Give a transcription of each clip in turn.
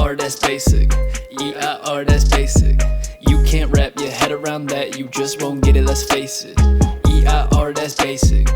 E-I-R, that's basic. E-I-R, that's basic. You can't wrap your head around that, you just won't get it, let's face it. E-I-R, that's basic.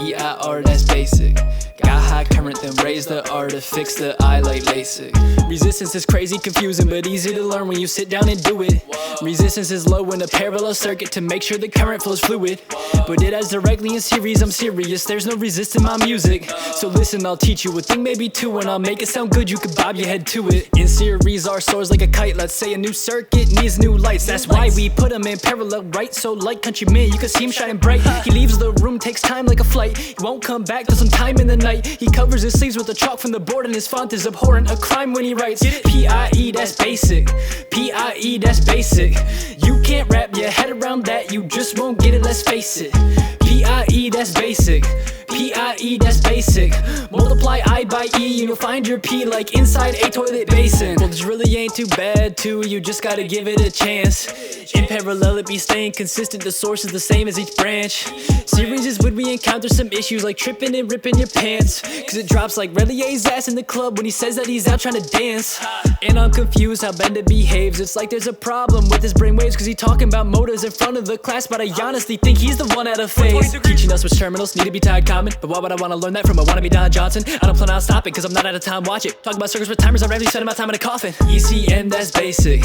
E-I-R, that's basic. Got high current, then raise the R to fix the I like LASIK. Resistance is crazy, confusing, but easy to learn when you sit down and do it. Resistance is low in a parallel circuit to make sure the current flows fluid. But it has directly in series, I'm serious, there's no resist in my music. So listen, I'll teach you a thing, maybe two, and I'll make it sound good, you can bob your head to it. In series, our soars like a kite, let's say a new circuit needs new lights. That's why we put them in parallel, right? So like countryman, you can see him shining bright. He leaves the room, takes time like a flight. He won't come back till sometime in the night. He covers his sleeves with the chalk from the board, and his font is abhorrent, a crime when he writes. P-I-E, that's basic. P-I-E, that's basic. You can't wrap your head around that, you just won't get it, let's face it. P-I-E, that's basic. P-I-E, that's basic. Multiply I by E and you'll find your P like inside a toilet basin. Well, this really ain't too bad too, you just gotta give it a chance. In parallel it be staying consistent, the source is the same as each branch. Series is when we encounter some issues like tripping and ripping your pants, cause it drops like Relier's ass in the club when he says that he's out trying to dance. And I'm confused how Benda behaves, it's like there's a problem with his brainwaves, cause he talking about motives in front of the class, but I honestly think he's the one out of phase. Teaching us which terminals need to be tied common, but why would I wanna learn that from a wannabe Don Johnson? I don't plan on stopping cause I'm not out of time, watch it. Talk about circles with timers, I'd rather spend my time in a coffin. ECM, that's basic.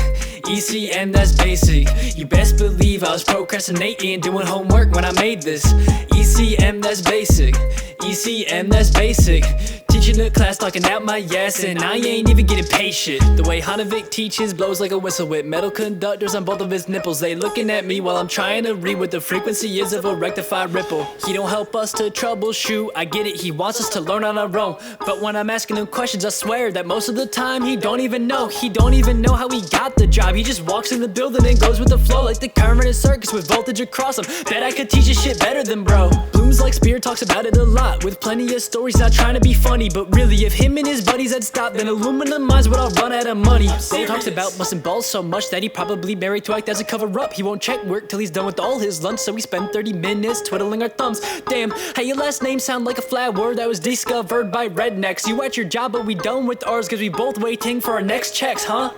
ECM, that's basic. You best believe I was procrastinating doing homework when I made this. ECM, that's basic. ECM, that's basic. Teaching the class, talking out my ass, and I ain't even getting paid shit. The way Hanovic teaches blows like a whistle with metal conductors on both of his nipples. They looking at me while I'm trying to read what the frequency is of a rectified ripple. He don't help us to troubleshoot, I get it, he wants us to learn on our own. But when I'm asking him questions, I swear that most of the time he don't even know. He don't even know how he got the job. He just walks in the building and goes with the flow like the current in a circus with voltage across him. Bet I could teach his shit better than bro. Blooms like Spear talks about it a lot, with plenty of stories, not trying to be funny, but really if him and his buddies had stopped, then aluminum mines would all run out of money. Bro talks about busting balls so much that he probably married to act as a cover up. He won't check work till he's done with all his lunch, so we spend 30 minutes twiddling our thumbs. Damn, how your last name sound like a flower that was discovered by rednecks. You at your job but we done with ours cause we both waiting for our next checks, huh?